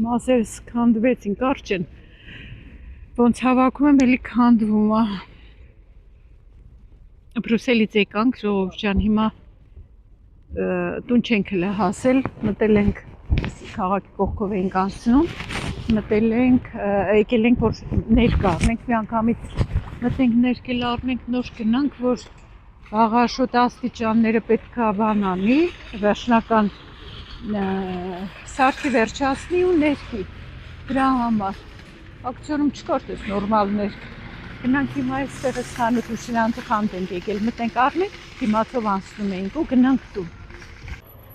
Մազերս քանդվեցին, կարճ են։ Ոնց հավաքում եմ, էլի քանդվում է։ Բրուսելից եկանք, ժողովուրդ ջան, հիմա տուն չենք հլը հասել, մտել ենք քաղաքի կողքով էինք անցնում, մտել ենք, եկել ենք, որ ներկա առնենք, մի անգամից մտնենք ներկել առնենք, նոր գնանք, որ աղաշոտ աստիճանները պետքա բան անի, վերջնական սարքի վերջացնի ու ներքի, դրա համար, ակցիոնում չկար տես նորմալ ներք, գնանք հիմա այստեղ ես խանութ ու շրանքը խանդ ենք եկել, մտնենք առնենք, դիմացով անցնում էինք ու գնանք տուն։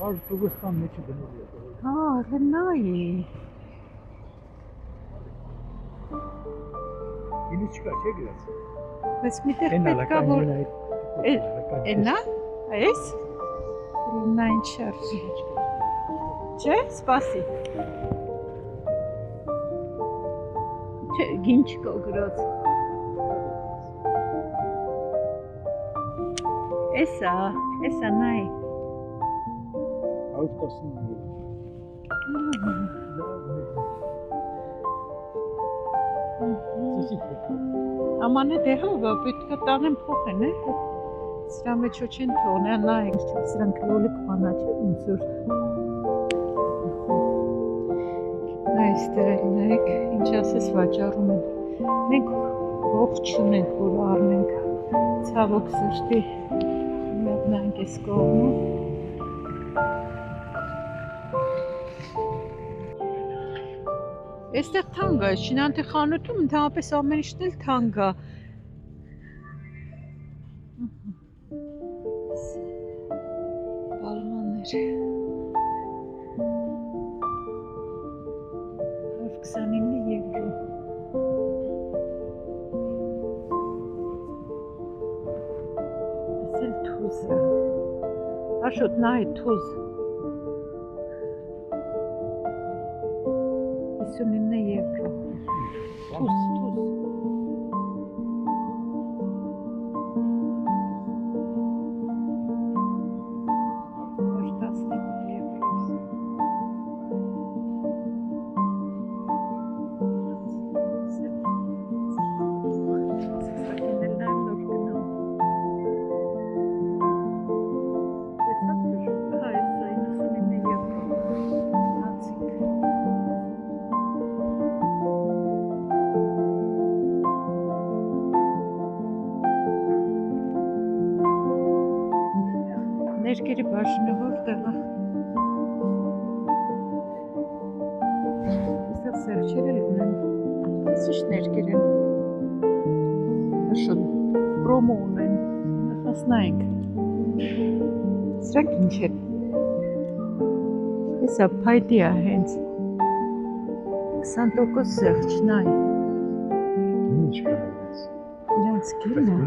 Ար Տուգստան մեջը գնել է։ Հա, գնայի։ Ինձ չկա, չէ՞ գրած։ Բայց միտեղ պետքա որ Էնա, այս նա ինչ շարժի։ Չէ, սպասի։ Չէ, գին չկա գրած։ Էսա նայ։ Ամանե դե հա, պետք է տանեմ փոխեն, սրա մեջ ոչ են թողնել, նայենք, սրանք լոլիկ բանա չէ, ոնց որ։ Այստեղ նայեք, ինչ ասես վաճառում են։ Մենք ողջ չունենք, որ առնենք, ցավոք սրտի, նայենք այս կողմը։ Այստեղ թանկ է, Շինանտի խանութում ընդհանրապես ամեն ինչն էլ թանկ է։ Բալմաններ։ 129 եվրո։ Այս էլ թուզ է։ Աշոտ նայ թուզ։ 59 եվրո։ Թուզ։ Ներկերի բաժինը որտեղ է։ Այստեղ սեղչեր էլ ունեն։ Այս ինչ ներկեր են։ Աշոտ պրոմո ունեն։ Հասնայինք։ Սրանք ինչ են։ Էսա փայտի է հենց։ 20% սեղչ, նայ։ Ինչ կարած։ Իրանց գինը։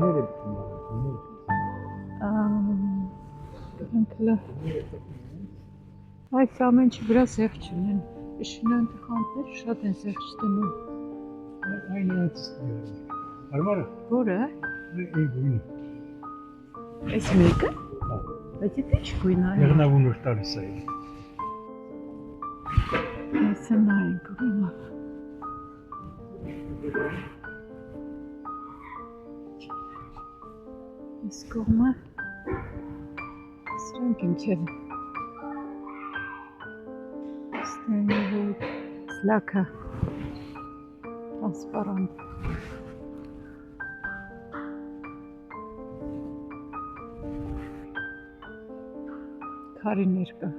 Այս ամեն ինչի վրա սեղչ ունեն, Շինանտի խանութները շատ են սեղչ դնում։ Այն այդ արմարը։ Որը։ Այս մեկը։ Բայց դա ինչ գույն է։ Եղնավուն որ տալիս է։ Այսը նայենք հիմա։ Այս կողմը սրանք ինչ են։ Ստենվոտ, սլակը, տրանսպարանտ։ Քարի ներկա։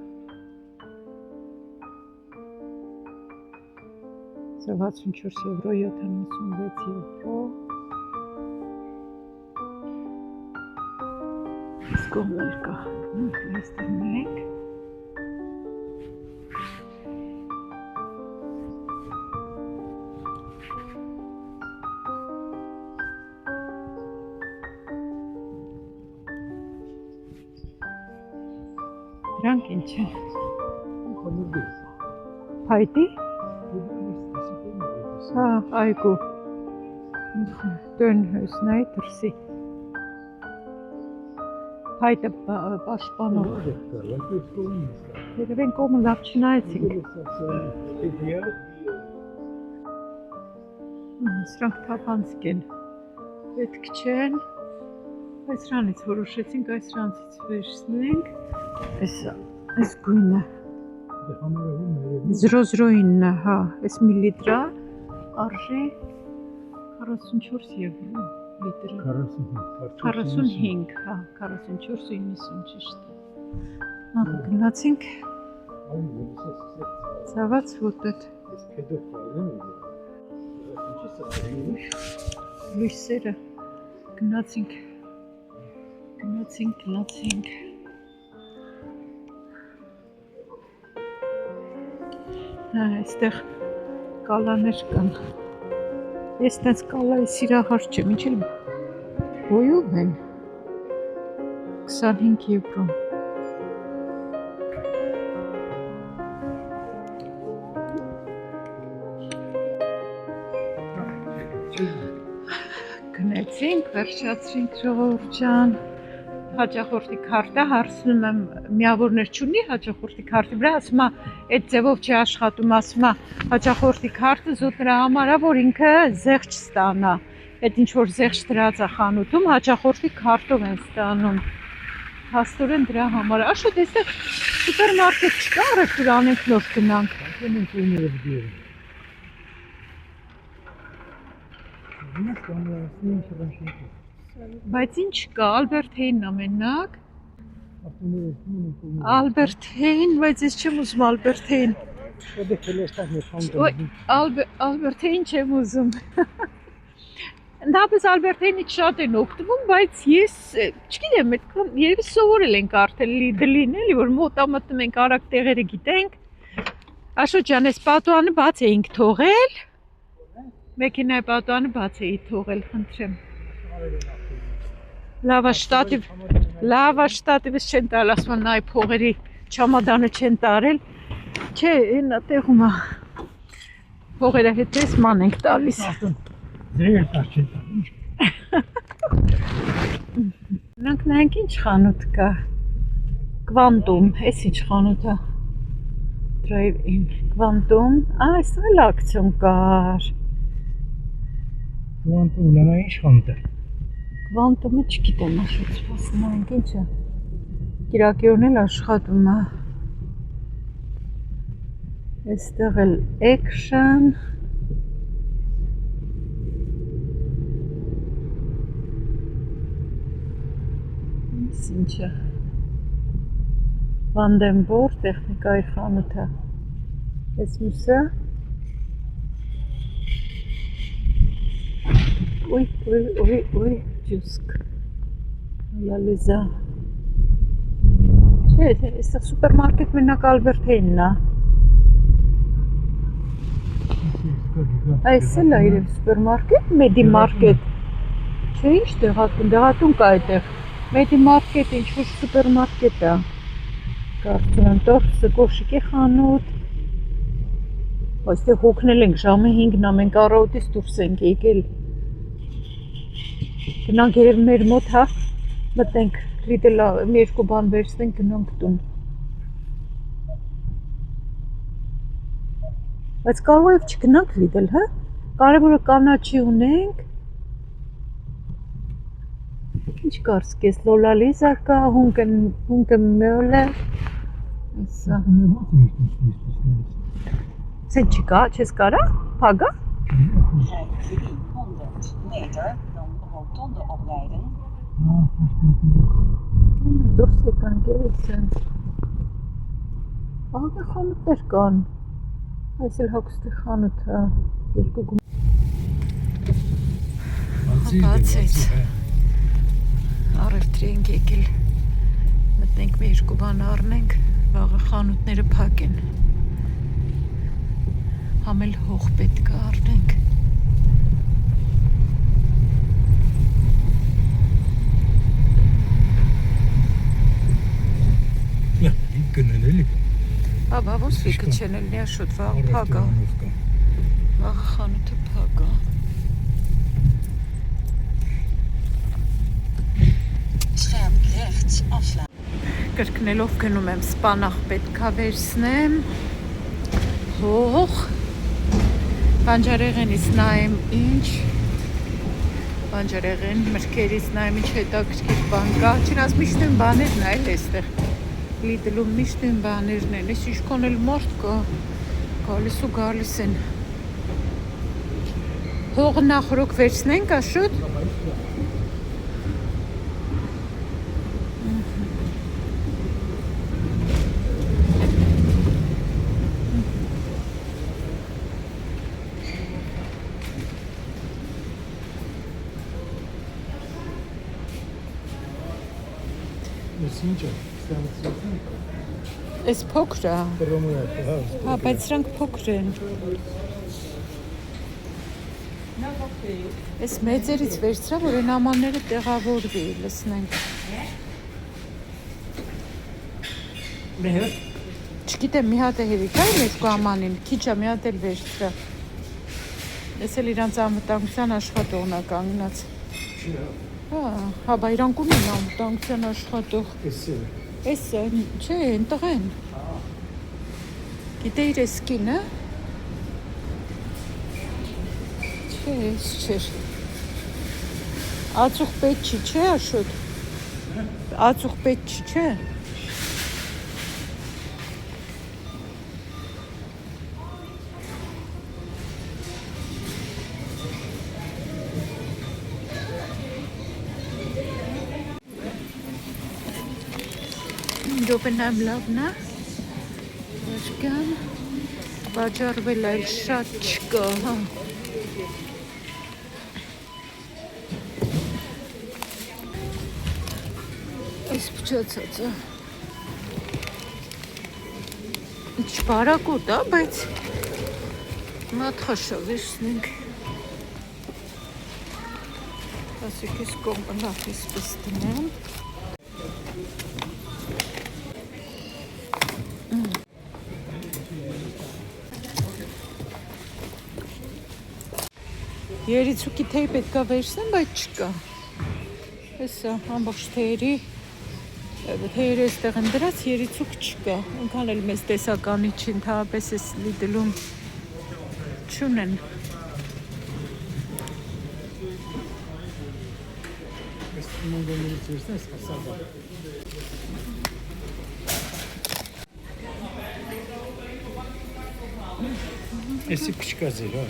64 եվրո, 76 եվրո։ Այս կողմեր կա, այստեղ նայենք։ Դրանք ինչ են։ Փայտի։ Հա, այգու։ Տոնհոս նայ դրսի։ Փայտը պաշտպանող։ Երևեն կողմը լավ չնայեցինք։ Սրանք թափանցիկ են, պետք չեն, այս սրանից որոշեցինք, այս սրանցից վերցնենք, այս գույնը, 009, հա, այս միլիտրա, արժի 44 եվրո լիտրը, 45, հա, 44.90 ճիշտ է, գնացինք, ծավաց ոտետ, լույսերը, գնացինք, այստեղ կալաներ կան, ես տենց կալայի սիրահար չեմ, ինչ էլ բոյով են, 25 եվրո, գնեցինք, վերջացրինք ժողովուրդ ջան, հաճախորդի քարտը հարցնում եմ, միավորներ չունի հաճախորդի քարտի վրա, ասում է, այդ ձևով չի աշխատում, ասում է, հաճախորդի քարտը զուտ նրա համար է, որ ինքը զեղչ ստանա, այդ ինչ որ զեղչ դրած է խանութում, հաճախորդի քարտով են ստանում, հաստորեն դրա համար, աշոտ այստեղ սուպերմարկետ չկա, արեք դուր անենք նոր գնանք, բայց ինչ կա, Ալբերթեյնն ամենակ, Ալբերթեյն, բայց ես չեմ ուզում Ալբերթեյն, Ալբերթեյն չեմ ուզում, ընդհանրապես Ալբերթեյնից շատ են օգտվում, բայց ես չգիտեմ, երևի սովորել ենք արդեն Լիդլին, էլի որ մոտամտնում ենք արագ տեղերը գիտենք, Աշոտ ջան, այս պատուանը բաց էինք թողել, մեքենայի պատուանը բաց էի թողել, խնդրեմ, լավա շտատիվս չեն տարել, ասում են նայ փողերի չամադանը չեն տարել, չէ, ենա տեղում է, փողերը հետես ման ենք տալիս, նրանք նայենք ինչ խանութ կա, Quantum, այս ինչ խանութ է, Drive-in, Quantum, այստեղ էլ ակցիոն կար, Quantum-ը ինչ խանութ է, Quantum-ը չգիտեմ, աշոտ սպասում ենք ինչ է, կիրակյորն էլ աշխատում է, այստեղ էլ Action, ինչ է, Վանդենբոր, տեխնիկայի խանութ է, այս մուսը, Ой, ջուսկ, լալեզա, չէ, այստեղ սուպերմարկետ մենակ Ալբերթեյնն է, այս էլ է իրև սուպերմարկետ, մեդիմարկետ, չէ, ինչ դեղատուն կա այդեղ, մեդիմարկետ, ինչ որ սուպերմարկետ է, կարծում եմ, տորսը կոշիկի խանութ, այստեղ հոգնել ենք, ժամը 5-ն ամեն առավոտից դուրս ենք եկել, գնանք երև մեր մոտ, հա, մտնենք, Lidl մի երկու բան վերցնենք, գնանք տուն, բայց կարող է չգնանք Lidl, հա, կարևորը կանաչի ունենք, ինչ կարծես, Լոլալիզա կա, հունկը մյոլը, Սա Սեն չկա, չես կարա, փագա? Rijd 300 meter, dan rotonde oprijden. Դուրս եկանք երեք սենց Աղա խանութներ կան Այս էլ հագուստի խանութ է Երկու գում Բացեց Առևտրի ենք եկել Մտնենք մի երկու բան առնենք Վաղը խանութները փակ են Համել հող պետք է առնենք Գնելելի Աբա ոնց լիքը չեն էլի աշոտ վաղ փագա Վաղը խանութը փագա Scherp rechts afslaan. կրկնելով գնում եմ սպանախ պետքա վերցնեմ հող բանջարեղենից նայեմ ինչ բանջարեղեն մրգերից նայեմ ինչ հետաքրքիր բան կա չնայած միշտ նույն բաներն այլ էստեղ Lidl-ում միշտ նույն բաներն են էս ինչքան էլ մարդ կա գալիս ու գալիս են հողը նախորոք վերցնենք աշոտ Ես ինչ է, ստանցրեցին։ Էս փոքր է հա բայց սրանք փոքր են Էս մեծերից վերցրա որ այն ամանները տեղավորվի լսնենք Մեհեր Չգիտեմ մի հատ է հերիք այլ երկու ամանին քիչ է մի հատ էլ վերցրա Էս էլ իրանց անվտանգության աշխատողն է կանգնած Հա, բա իրանք ունեն անվտանգության աշխատող Էս չէ, ընտեղ են Գիտեիր էս կինը Չէ, էս չէր Ածուխ պետ չի, չէ աշոտ Ածուխ պետ չի, չէ Րոպենամ լավն է Վաշկան Վաճառվել այլ շատ չկա հա Այս փչացած է Չպարակոտ է, բայց մատխաշա վերցնենք Ասեք ես կողմը լավ իսպես տնեմ Երիցուկի թեյ պետքա վերցնեմ, բայց չկա Հեսա, ամբողջ թեյերի Թեյերը էստեղ են դրած, երիցուկ չկա Ընքան էլ մեզ տեսականի չի, ընդհանրապես էս Lidl-ում չունեն Ես մանգոներից վերցնես հասաբա Էսի փչկա ձեր, հա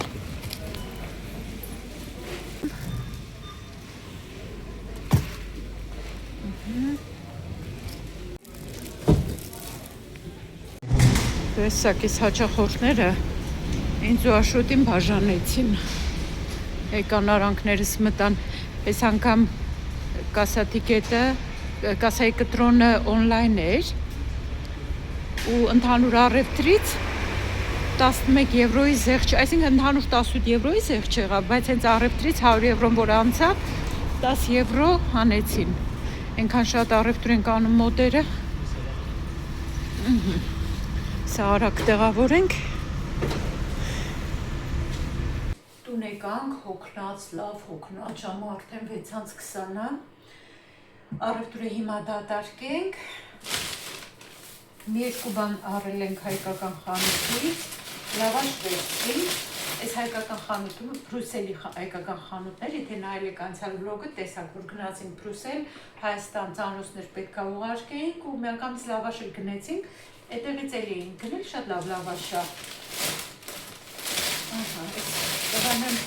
Տեսակ ես հաճախորդները ինձ ու աշոտին բաժանեցին Եկան արանքներս մտան Այս անգամ կասատիկետը Կասայի կտրոնը օնլայն էր ու ընդհանուր առևտրից 11 եվրոյի զեղ չէ Այսինքն ընդհանուր 18 եվրոյի զեղ չեղավ Բայց հենց առևտրից 100 եվրոն որ անցավ 10 եվրո հանեցին Ենքան շատ առևտուր են կանում մոդերը Սա արագ տեղավորենք Տուն եկանք հոգնած, լավ հոգնած Ժամը արդեն 6:20 Առևտուրը հիմա դատարկենք Մի երկու բան առել ենք հայկական խանութից Լավաշ վերցրինք Այս հայկական խանութում Բրուսելի հայկական խանութներ Եթե նայել եք անցյալ վլոգը տեսակ որ գնացինք Բրուսել Հայաստան ծանոթներ պետքա ուղարկեինք ու միանգամից լավաշ էլ գնեցինք Այդտեղից էլի էինք գնել, շատ լավ լավաշա Տղանեմ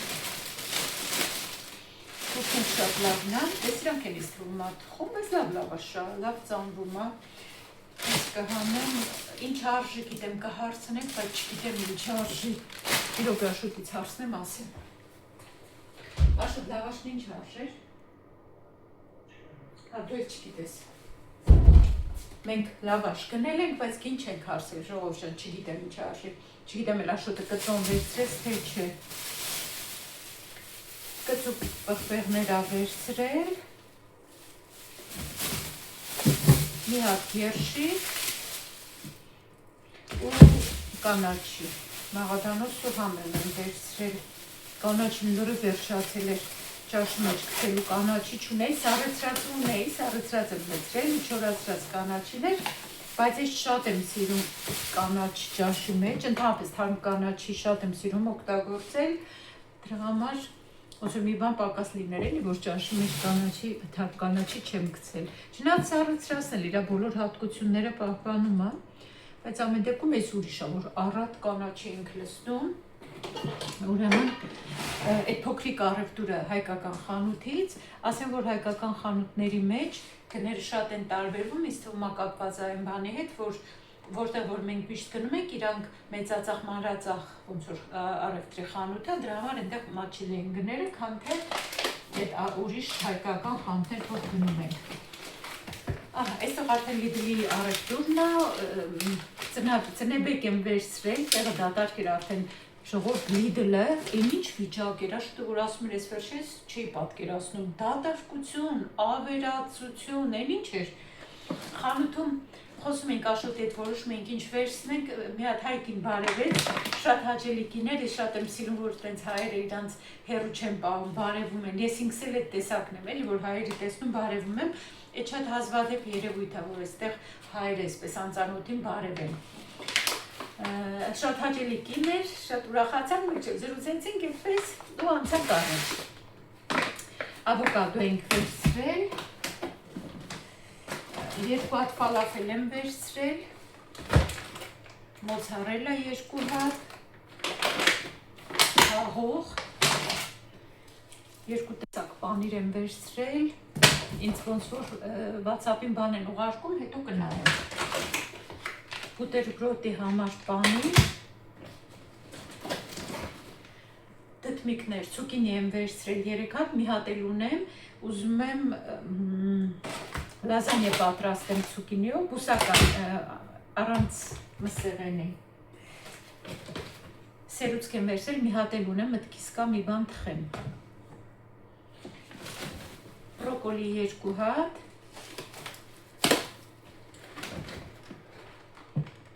Հոգում շատ լավն է Ես իրանք են իզ թվում ատխում, բայց լավ լավաշա, լավ ծանվում է Ես կհանեմ, ինչ արժի գիտեմ կհարցնենք, բայց չգիտեմ ինչ արժի Իրոք աշոտից հարցնեմ ասեմ Աշոտ լավաշն ինչ արժեր Հա դու էլ չգիտես Մենք լավաշ գնել ենք, բայց կին չենք հարցել, ժողով շատ չգիտեմ ինչ արժի Չգիտեմ էլ աշոտը կծոն վերցրեց, թե չէ Կծուկ պղպեղներ ավերցրել Մի հատ երշիկ ու կանաչի Մաղադանոց ու համել են վերցրել Կանաչին լուրը վերջացել էր ճաշի մեջ գցելու կանաչի չունեի, սառեցրած ունեի, սառեցրած եմ լցրել, չորացրած կանաչին էր, բայց ես շատ եմ սիրում կանաչ ճաշի մեջ, ընդհանրապես թարմ կանաչի շատ եմ սիրում օգտագործել, դրա համար ոնց որ մի բան պակաս լիներ էլի, որ ճաշի մեջ թարմ կանաչի չեմ գցել։ Չնայած սառեցրածն էլ իր բոլոր հատկությունները պահպանում է, բայց ամեն դեպքում էս ուրիշ է, որ առատ կանաչի ենք լցնում։ Ուրեմն այդ փոքրիկ առևտուրը հայկական խանութից, ասեմ որ հայկական խանութների մեջ գները շատ են տարբերվում, ինձ թվում է կապված այն բանի հետ, որտեղ որ մենք միշտ գնում ենք, իրանք մեծածախ, մանրածախ ոնց որ առևտրի խանութ է, դրա համար այնտեղ մաչիլ են գները, քան թե այդ ուրիշ հայկական խանութներ որ գնում ենք։ Այստեղ արդեն Lidl-ի առևտուրն է, ծնեբեկ եմ վերցրել, տեղը դատարկ էր արդեն ժողովուրդ Lidl-ը, ինչ վիճակ էր, շուտով որ ասում էր, ես վերջերս չի պատկերացնում, դատարկություն, ավերածություն, էլ ինչ էր։ Խանութում խոսում ենք Աշոտի հետ, որոշում ենք ինչ վերցնենք, մի հատ հայկին բարևեց, շատ հաճելի կին էր, ես շատ եմ սիրում, որ տենց հայերը իրանց հեռու չեն պահում, բարևում են, ես ինքս էլ այդ տեսակն եմ, էլի, որ հայերի տեսնում բարևում եմ, այդ շատ հազվադեպ երևույթ է, որ այստեղ հայերը այսպես անծանոթին բարևեն։ Շատ հաճելի կին էր, շատ ուրախացանք, զրուցեցինք այդպես ու անցանք առանց։ Ավոկադո ենք վերցրել, երկու հատ ֆալաֆել եմ վերցրել, մոցարելա երկու հատ, հաղող, երկու տեսակ պանիր եմ վերցրել, ինձ ոնց որ WhatsApp-ին բան են ուղարկում, հետո կնայեմ։ Բուտերբրոդի համար պանիր, դդմիկներ, ցուկինի եմ վերցրել 3 հատ, մի հատ էլ ունեմ, ուզում եմ լազանյա պատրաստեմ ցուկինիով, բուսական առանց մսեղենի։ Սերուցք եմ վերցրել, մի հատ էլ ունեմ, մտքիս կա մի բան թխեմ։ Բրոկոլի 2 հատ,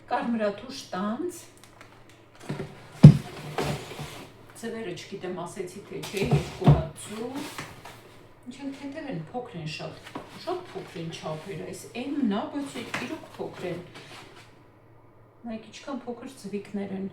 կարմրաթուշ տանձ, ձևերը չգիտեմ ասեցի թե չէ, 2 հատ ձու, ինչ են թեթև են, փոքր են շատ փոքր են չափերը, այս M-ն է, բայց իրոք փոքր են, նայեք ինչքան փոքր ձվիկներ են։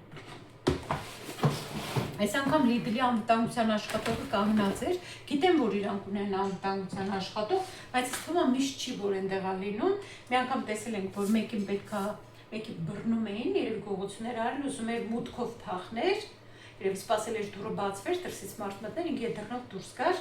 Այս անգամ Lidl-ի անվտանգության աշխատողը կանգնած էր, գիտեմ, որ իրանք ունեն անվտանգության աշխատող, բայց թվում է միշտ չի, որ այնտեղ է լինում, մի անգամ տեսել ենք, որ մեկին պետքա մեկի բռնում էին, երևի գողություններ արել, ուզում էր մուտքով փախներ, երևի սպասել էր դուռը բացվեր, դրսից մարդ մտներ, ինքը ետernով դուրս գար,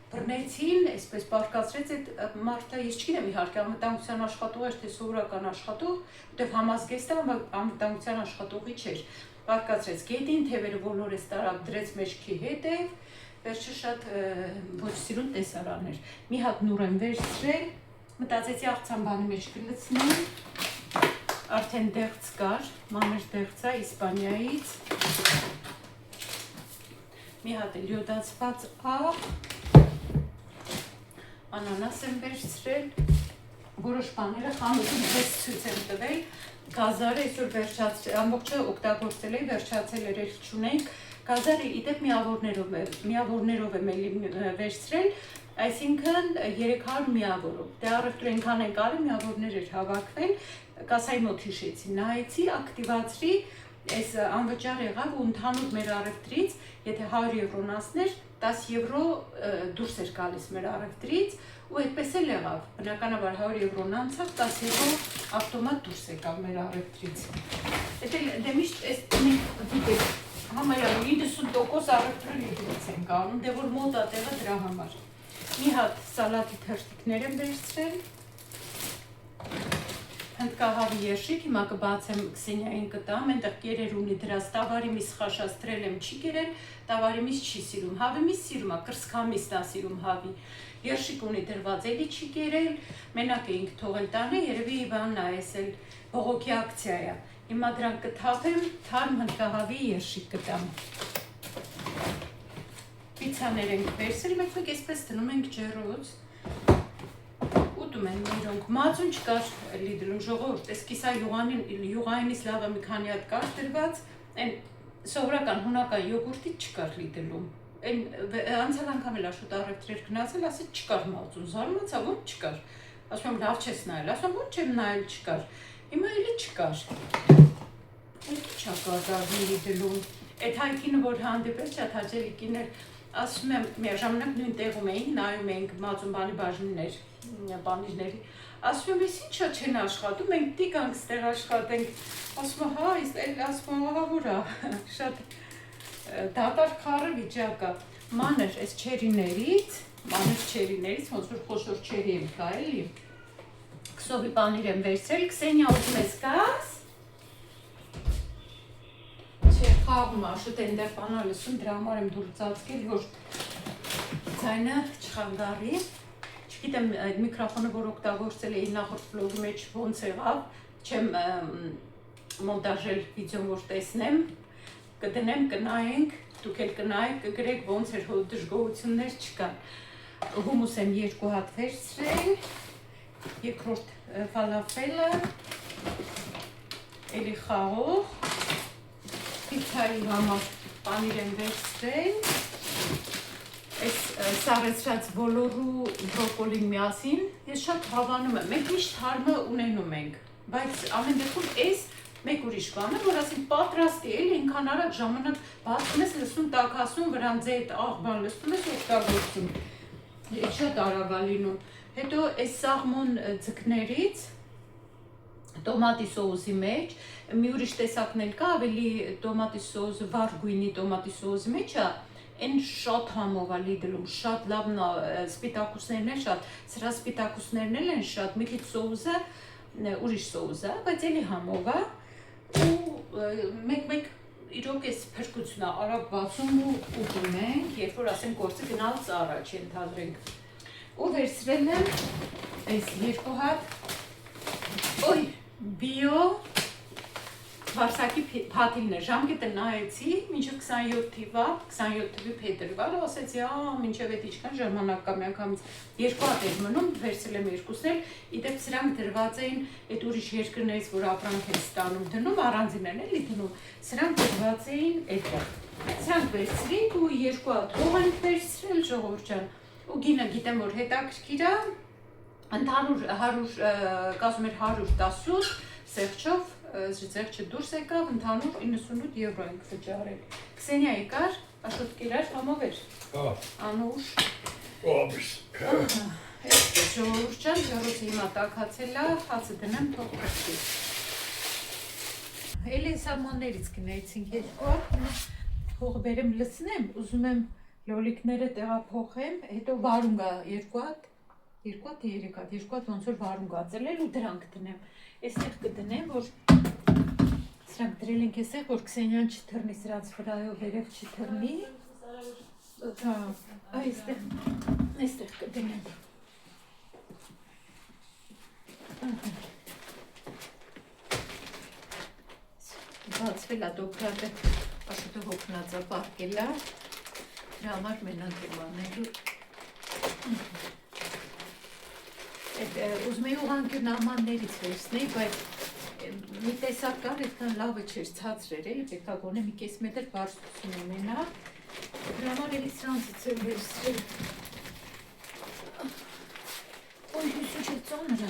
բռնեցին, այսպես պարկացրեց այդ մարդը, ես չգիտեմ իհարկե անվտանգության աշխատող էր, թե սովորական աշխատող, որտեվ համազգեստը անվտանգության աշխատողի չէր, պարկացրեց գետին, թևերը ոլորեց տարավ, դրեց մեջքի հետև, վերջը շատ ոչ սիրուն տեսարան էր, մի հատ նուր եմ վերցրել, մտածեցի աղցան բանի մեջ կլցնեմ, արդեն դեղց կար, մանր դեղց է Իսպանիայից, մի հատ էլ յոդացված աղ, անանաս եմ վերցրել, որոշ բաները խանութում պես ցույց եմ տվել, գազարը այսօր ամբողջը օգտագործել էի, վերջացել էր չունենք, գազարը իդեպ միավորներով եմ էլի վերցրել, այսինքն 300 միավորով, դե առևտուր ենքան ենք արել, միավորներ էր հավաքվել, կասայի մոտ հիշեցի, նայեցի, ակտիվացրի, այս անվճար եղավ ու ընդհանուր մեր առևտրից, եթե 100 եվրոն ասներ, 10 եվրո դուրս էր գալիս մեր առևտրից ու այդպես էլ եղավ, բնականաբար 100 եվրոն անցավ, 10 եվրո ավտոմատ դուրս եկավ մեր առևտրից։ Դե միշտ այս գիտեք, համարյա 90% առևտրը Lidl-ից ենք անում, դե որ մոտ է տեղը դրա համար։ Մի հատ սալատի թերթիկներ եմ վերցրել, հնդկահավի երշիկ, հիմա կբացեմ Քսենիային կտամ, այնտեղ կերեր ունի դրած, տավարի միս խաշաստրել եմ չի կերել, տավարի միս չի սիրում, հավի միս սիրում է, կրսքամիսն է սիրում հավի, երշիկ ունի դրված էլի չի կերել, մենակ էինք թողել տանը, երևի բանն է, այս էլ բողոքի ակցիա է, հիմա դրանք կթափեմ, թարմ հնդկահավի երշիկ կտամ։ Պիցաներ ենք վերցրել, մեկ այսպես դնում ենք ջեռոց, ուտում են իրոնք, մածուն չկար Lidl-ում ժողովուրդ, այս կիսա յուղայինից լավը մի քանի հատ կար դրված, այն սովորական հունական յոգուրտից չկար Lidl-ում, Այն անցյալ անգամ էլ շուտ առևտրեր գնացել, ասել չկար մածուն, զարմացա, ո՞նց չկար։ Ասում եմ լավ չես նայել, ասում ո՞նց չեմ նայել, չկար։ Հիմա էլի չկար։ Էլի չակարդարների դլում։ Այդ հայկինը որ հանդիպեց շատ հաճելի կին էր, ասում եմ միաժամանակ նույն տեղում էինք, նայում էինք մածուն բանի բաժիններ, բանիրների։ Ասում եմ, ես ինչա չեն աշխատում, մենք պիտի գանք ստեղ աշխատենք։ Ասում եմ, հա, էլ ասում եմ, ահա որ է, շատ դատարկ խառը վիճակ է։ Մանր այս չերիներից, ոնց որ խոշոր չերի եմ կա էլի։ Քսովի բանիր եմ վերցրել, Քսենիա ուզում ես գաս։ Չէ, խաղում է, շուտ այնտեղ բանա լսում, դրա համար եմ դուր ծածկել, որ ձայնը չխանգարի։ Չգիտեմ այդ միկրոֆոնը, որ օգտագործել էի նախորդ վլոգի մեջ ոնց եղավ, չեմ մոնտաժել վիդեոն, որ տեսնեմ, կդնեմ, կնայենք, դուք էլ կնայեք, կգրեք ոնց էր հո դժգոհություններ չկան։ Հումուս եմ 2 հատ վերցրել, երկրորդ ֆալաֆելը, էլի խաղող, պիցայի համար պանիր եմ վերցրել, այս սառեցրած բոլորու բրոկոլին միասին, ես շատ հավանում եմ, մենք միշտ հարմը ունենում ենք, բայց ամեն դեպքում այս մեկ ուրիշ բան է, որ ասենք պատրաստի էլի ինքան արագ ժամանակ բացում ես, լսում, տաքասում, վրանձե այդ աղբան լսում ես, օգտագործում, շատ արագ է լինում, հետո այս սաղմոն ձկներից տոմատի սոուսի մեջ, մի ուրիշ տեսակն էլ կա, ավելի տոմատի սոուսը, վառ գույնի տոմատի սոուսի մեջ է, այն շատ համով է լիդլում, շատ լավն է, սպիտակուսներն են շատ, սրա սպիտակուսներն են շատ, մի քիչ սոուսը, ուրիշ սոուս է, բայց էլի համով է, ու մեկ իրոք այս փրկությունը արագ բացում ու ուտում ենք, երբ որ ասենք գործը գնալուց առաջ ենթադրենք։ Ու վերցրել եմ այս 2 հատ բիո վարսակի փաթիլներ, ժամկետը նայեցի, մինչև 27 թիվա, 27 թվի փետրվար, ասեցի, մինչև այդ ինչքան ժամանակ կա, միանգամից 2 հատ էր մնում, վերցրել եմ 2-ն էլ, իդեպ սրանք դրված էին այդ ուրիշ երկրներից, որ ապրանք են ստանում դնում, առանձին են էլի դնում, սրանք դրված էին այդտեղ։ Սրանք վերցրինք ու 2 հատ հող ենք վերցրել, ժողովուրդ ջան, ու գինը գիտեմ, որ հետաքրքիր է, ընդհանուր 118 սեղչով զեղչը դուրս եկավ, ընդհանուր 98 եվրո ենք վճարել։ Քսենիայի կար, աշոտ կիրար, համով էր։ Անուշ։ Ժողովուրդ ջան, ժողովուրդը հիմա տաքացել է, հացը դնեմ թող կրկի։ Էլի սալմոններից գնայցինք 2 հատ, հողը բերեմ լցնեմ, ուզում եմ լոլիկները տեղափոխեմ, հետո վարունգ է 2 հատ, 2 հատ 3 հատ, 2 հատ ոնց որ վարունգ ածել ու դրանք դնեմ։ Այստեղ կդնեմ, որ սրանք դրել ենք այստեղ, որ Քսենիան չթռնի, սրանց վրայով վերև չթռնի։ Այստեղ կդնեմ։ Բացվել է դոկրատը, աշոտը հոգնած է պարկել է, դրա համար մենակ եմ անելու։ Ուզում էի ուղղանկյուն նահմաններից վերցնեի, բայց մի տեսակ կար, այդքան լավը չէր, ցածր էր, էլի պետք է գոնե մի կես մետր բարձրություն ունենա, դրա համար էլի սրանցից եմ վերցրել։ Ոյ, հույս ինչ ծանր է։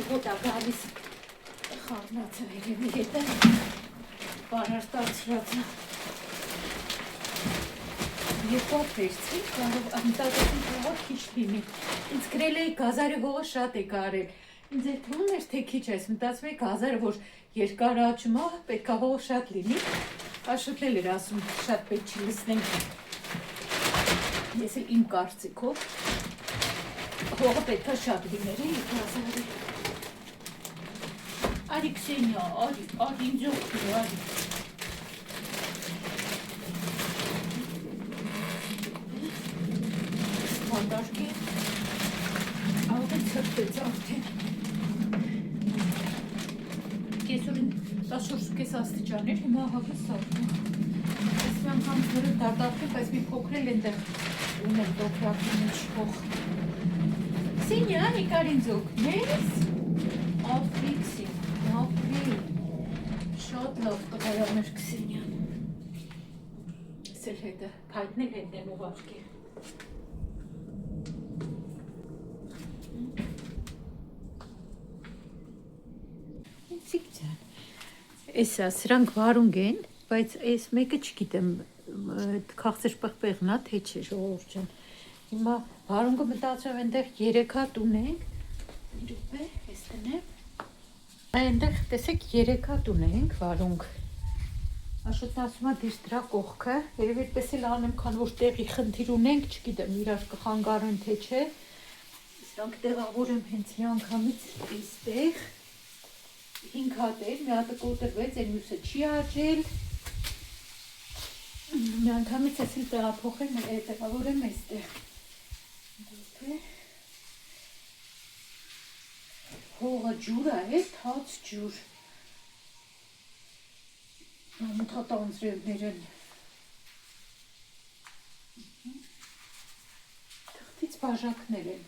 Հոտա գալիս խառնացը երևի հետը, բարարտացրացը։ 2 հատ վերցրի, կարող ամտակեցին հողը քիչ լինի։ Ինձ գրել էի գազարի հողը շատ է կարել։ Ինձ էլ թվում էր, թե քիչ ես, մտածում էի գազարը, որ երկար աճում է, պետք է հողը շատ լինի։ Աշոտն էլ էր ասում, շատ պետք չի լցնենք։ Ես էլ իմ կարծիքով հողը պետք է շատ լիներ, գազարի։ Արի Քսենիա, արի ինձ օգնի, արի։ Սպանդարկի, աղը ծրտեց արդեն։ Կեսուրին 14.5 աստիճան էր, հիմա աղը սարդում։ Ես մի անգամ ձորը դարտարկել, բայց մի փոքրել ենտեղ ունեմ տոփյակի մեջ հող։ Քսենիա, Նիկարինձոկ, մեզ? Ավրիքսին, ավրի։ Շատ լավ տղայա մեր Քսենիան։ Ես էլ հետը, փայտնել հետն եմ ուղարկի։ Սիքցան։ Էսա, սրանք վարունգ են, բայց այս մեկը չգիտեմ, քաղցր պղպեղն է, թե չէ, ժողովուրդ ջան։ Հիմա վարունգը մտածում այնտեղ 3 հատ ունենք։ Ջուպե, ես տնեմ։ Այնտեղ տեսեք 3 հատ ունենք վարունգ։ Աշոտն ասում է դες դրա կողքը, երևի այդպես էլ անեմ, քան որ տեղի խնդիր ունենք, չգիտեմ, իրար կխանգարեն թե չէ։ Սրանք տեղավորեմ հենց միանգամից այստեղ։ 5 հատ էր, մի հատը կոտրվեց, այն մյուսը չի աճել։ Միանգամից ես էլ տեղափոխեմ, տեղավորեմ այստեղ։ Հողը ջուր է, թաց ջուր։ Մութատ անձրևներ են։ Թղթից բաժակներ են։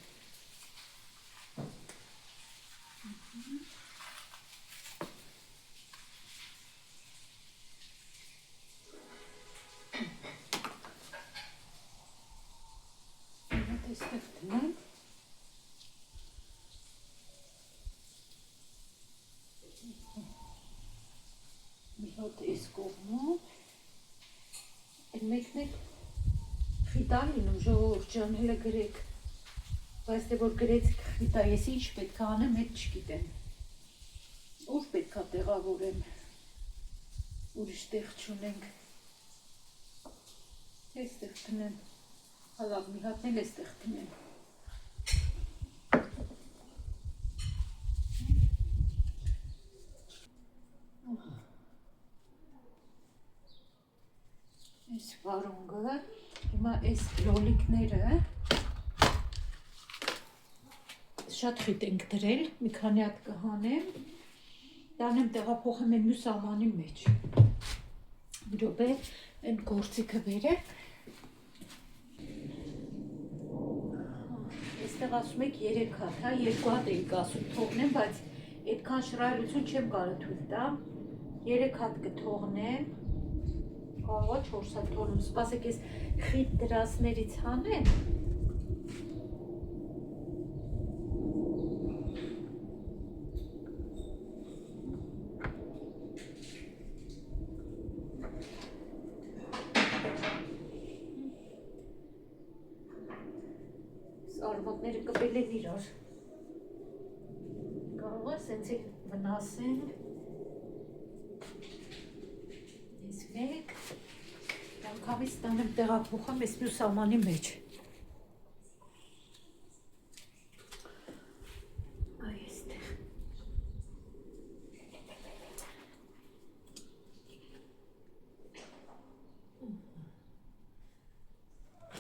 Այստեղ տնեմ։ Մի հոտ այս կողմում։ Այն մեկն էլ խիտա լինում, ժողովուրդ ջան, հելը գրեք։ Բայց դե որ գրեցիք խիտա, ես ինչ պետք է անեմ, հետ չգիտեմ։ Ուր պետք է տեղավորեմ։ Ուրիշ տեղ չունենք։ Այստեղ տնեմ։ Հալավ, մի հատն էլ այստեղ տնեմ։ Այս վարունգը, հիմա այս լոլիկները շատ խիտ ենք դրել, մի քանի հատ կհանեմ, տանեմ տեղափոխեմ այն մյուս ամանի մեջ։ Մի րոպե, այն գործիքը բերեմ։ Այստեղ ասում եք 3 հատ, հա, 2 հատ էիք ասում թողնեմ, բայց այդքան շռայլություն չեմ կարող թույլ տամ։ 3 հատ կթողնեմ, կարող է 4 հատ թողնեմ, սպասեք ես խիտ դրածներից հանեմ։ Արմատները կպել են իրար։ Կարող է սենց էլ վնասեն։ Ես մեկ, անգամից տանեմ տեղափոխեմ ես մյուս ամանի մեջ։ Այ եստեղ։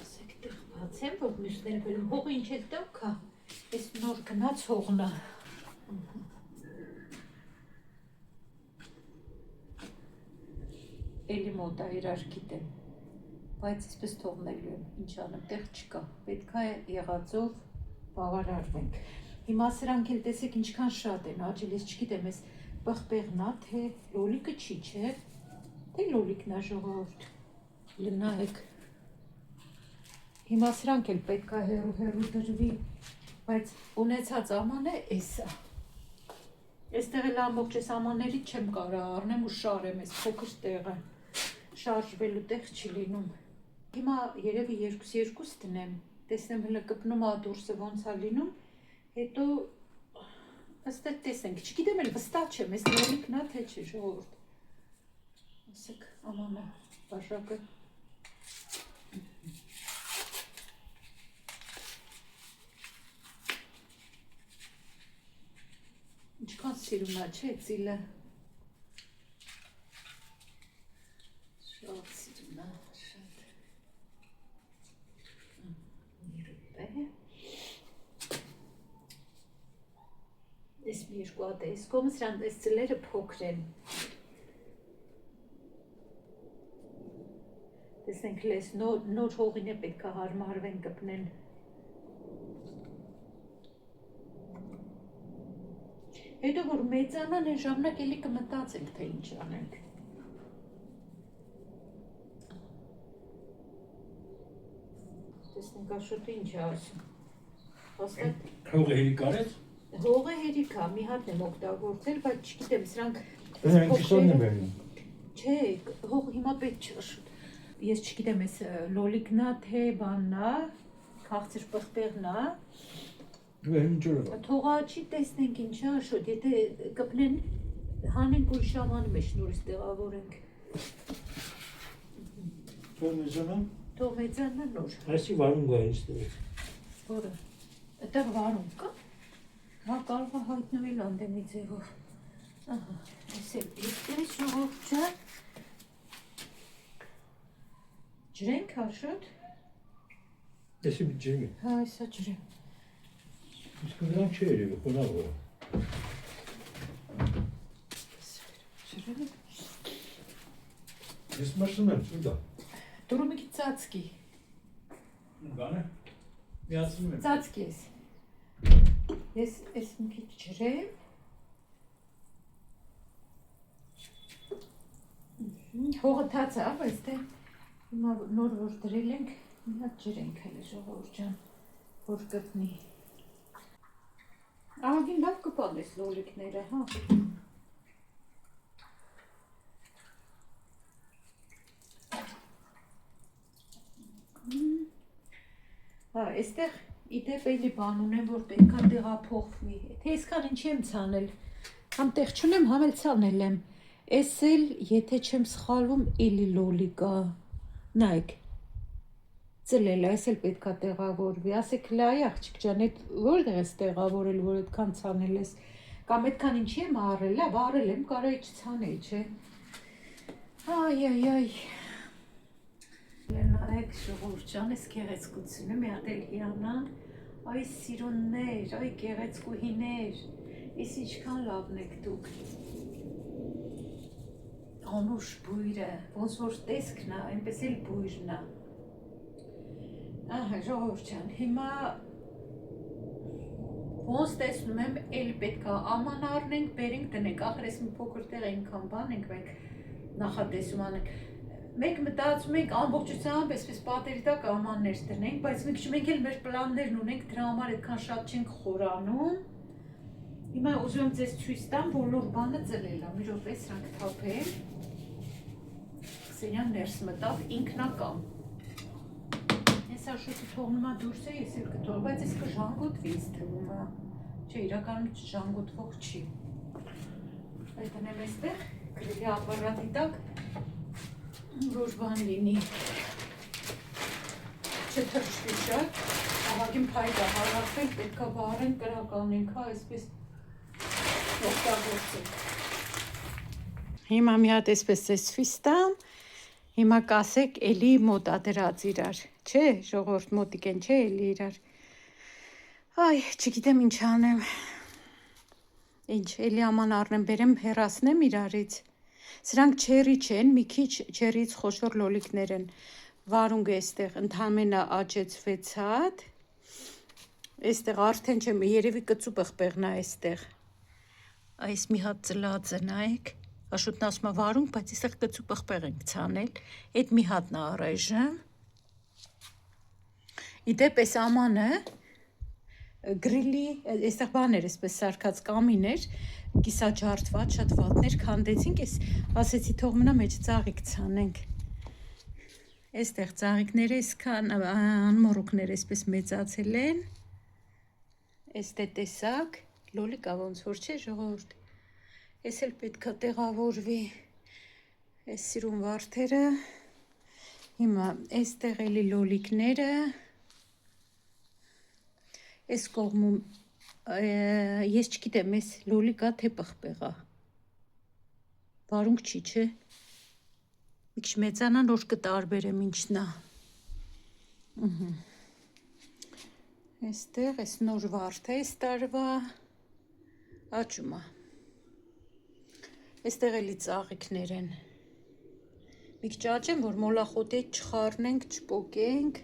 Ասեք տեղ բացեմ, որ մյուսները բերում, հողը ինչ էլ տոք է, ես նոր գնաց հողնա։ Էլի մոտ է իրար գիտեմ, բայց իսպես թողնելու եմ, ինչ անեմ, տեղ չկա, պետք է եղածով բավարարվենք։ Հիմա սրանք էլ տեսեք ինչքան շատ են աճել, ես չգիտեմ, ես պղպեղն է, թե լոլիկը չի, չէ, թե լոլիկն է ժողովուրդ, լնայեք։ Հիմա սրանք էլ պետք է հեռու դրվի, բայց ունեցած ամանը էս է։ Այստեղ էլ ամբողջ այս ամաններից չեմ կարող առնեմ ու շարեմ այս փոքր տեղը, շարժվելու տեղ չի լինում։ Հիմա երևի 2 տնեմ, տեսնեմ հլը կպնում ա դուրսը ոնց է լինում, հետո ըստ այդ տեսենք, չգիտեմ էլ վստահ չեմ, այս լոլիկն է թե չէ ժողովուրդ։ Ասեք ամանը բաժակը։ Ինչքան սիրում է, չէ, ծիլը։ Շատ սիրում է, շատ։ Մի րոպե։ Ես մի երկու հատ է, այս կողմը սրան այս ծիլերը փոքր են։ Տեսնենք լես նոր հողին է պետք է հարմարվեն կպնեն։ Հետո որ մեծանան են ժամանակ էլի կմտածենք, թե ինչ անենք։ Տեսնենք Աշոտը ինչ է ասում։ Հաստատ Հողը հերիք արեց։ հողը հերիք է, մի հատ եմ օգտագործել, բայց չգիտեմ, սրանք Նրանք կիսոնն է բերում։ Չէ, հողը հիմա պետք չի Աշոտ։ Ես չգիտեմ, այս լոլիկնա թե բաննա, քաղցր պղպեղնա։ Դու ինչ օրով։ Թողաչի տեսնենք ինչ է Աշոտ, եթե կպնեն հանենք ուրիշ ամանի մեջ նորից տեղավորենք։ Թող մեզանա։ Թող մեծանա նոր։ Այսի վարունգ է այստեղ։ Որը։ Այդտեղ վարունգ կա։ Հա կարող է հայտնվել անդեմի ձևով։ Ահա, այս էլ այդպես ժողովուրդ չէ։ Ջրենք Աշոտ։ Այսի ջրի։ Հա, այսա ջրեմ։ Իսկ նրանք չէ երևի, խոնավ է։ Ջրեմ։ Ես մաշնում եմ, սուր դա։ Դուրը մի քիչ ծածկի։ Բանը։ Միացնում եմ։ Ծածկի ես։ Ես այս մի քիչ ջրեմ։ Հողը թաց է, բայց դե հիմա նոր որ դրել ենք, մի հատ ջրենք հələ ժողովուրդ ջան, որ կպնի։ Ահագին լավ կպանես լոլիկները, հա։ Հա, այստեղ իդեպ էլի բան ունեմ, որ պետք է տեղափոխվի։ Թե այսքան ինչ եմ ցանել։ Համ տեղ չունեմ, համ էլ ցանել եմ։ Էս էլ, եթե չեմ սխալվում, էլի լոլիկա։ Նայեք։ Ծլել, այս էլ պետք է տեղավորվի։ Ասեք լայ աղջիկ ջան, այդ որտեղ ես տեղավորել, որ այդքան ցանել ես։ Կամ այդքան ինչի եմ առել, լավ առել եմ, կարա չցանել, չէ։ Այ։ Նայեք ժողովուրդ ջան, այս գեղեցկությունը մի հատ էլ հիանան, այ սիրուններ, այ գեղեցկուհիներ, այս ինչքան լավն եք դուք։ Անուշ բույրը, ոնց որ տեսքն է, այնպես էլ բույրն է։ Ահա ժողովուրդ ջան, հիմա ոնց տեսնում եմ, էլ պետք է աման առնենք, բերենք, դնենք, ախր ես մի փոքր տեղ այնքան բան ենք մենք նախատեսում անենք։ Մենք մտածում ենք ամբողջությամբ այսպես պատերի տակ ամաններ տնենք, բայց մենք էլ մեր պլաններն ունենք, դրա համար այդքան շատ չենք խորանում։ Հիմա ուզում եմ ձեզ ցույց տամ, բոլոր բանը ծլել է, մի րոպե սրանք թափել։ Քսենյան ներս մտավ ինքնակամ։ Ես Աշոտը թողնում է դուրս է, ես էլ կթողնեմ, բայց ես կժանգոտվի ինձ թվում է։ Չէ, իրականում ժանգոտվող չի։ Այդ դնեմ այստեղ, գրելի ապարատի տակ, որ բան լինի, չթրջվի շատ, ահագին փայտ է հարացել, պետք է վառենք, կրականենք, հա, այսպես օգտագործենք։ Հիմա մի հատ այսպես ես ցույց տամ, հիմա կասեք էլի մոտ ա դրած իրար, չէ, ժողովուրդ մոտիկ են, չէ, էլի իրար։ Այ, չգիտեմ ինչ անեմ։ Ինչ, էլի աման առնեմ, բերեմ հեռացնեմ իրարից։ Սրանք չերի չեն, մի քիչ չերից խոշոր լոլիկներ են։ Վարունգը այստեղ ընդհանրապես աճեցվեց հատ։ Այստեղ արդեն չեմ, երևի կծու պղպեղն է այստեղ։ Այս մի հատ ծլած է, նայեք։ Աշոտն ասում է վարունգ, բայց այստեղ կծու պղպեղ ենք ցանել։ Այդ մի հատն է առայժմ։ Իդեպ այս ամանը գրիլի, այստեղ բաներ այսպես սարքած կամիներ, կիսաջարդված, շատ վատներ քանդեցինք, ես ասեցի թող մնա մեջ ծաղիկ ցանենք։ Այստեղ ծաղիկները այսքան անմոռուկներ այսպես մեծացել են։ Այստե տեսակ, լոլիկա ոնց որ չէ ժողովուրդ։ Այս էլ պետք է տեղավորվի։ Այս սիրուն վարդերը։ Հիմա այստեղ էլի լոլիկները։ Այս կողմում ես չգիտեմ, այս լոլիկա թե պղպեղա։ Վարունգ չի, չէ։ Մի քիչ մեծանան, որ կտարբերեմ ինչն է։ Այստեղ այս նոր վարդը այս տարվա աճում է։ Այստեղ էլի ծաղիկներ են։ Մի քիչ աճեն, որ մոլախոտի չխառնենք, չպոկենք։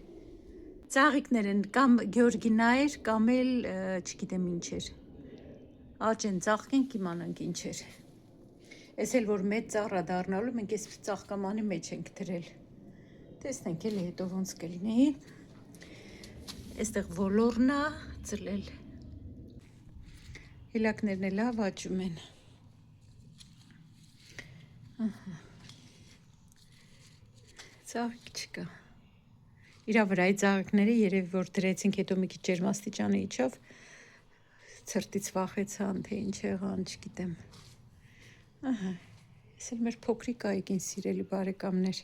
Ծաղիկներ են կամ Գեորգինայր, կամ էլ չգիտեմ ինչեր։ Աճեն, ծաղկենք, իմանանք ինչեր։ Էս էլ որ մեծ ծառա դառնալու, մենք այս ծաղկամանի մեջ ենք դրել։ Տեսնենք էլի հետո ոնց կլինի։ Այստեղ ոլորն է ծլել։ Հիլակներն էլ լավ աճում են։ Ծաղիկ չկա։ Իրա վրայի ծաղիկները երևի որ դրեցինք, հետո մի քիչ ջերմաստիճանը իջավ, ցրտից վախեցան, թե ինչ եղան, չգիտեմ։ Ահա, ես էլ մեր փոքրիկ այգին սիրելի բարեկամներ։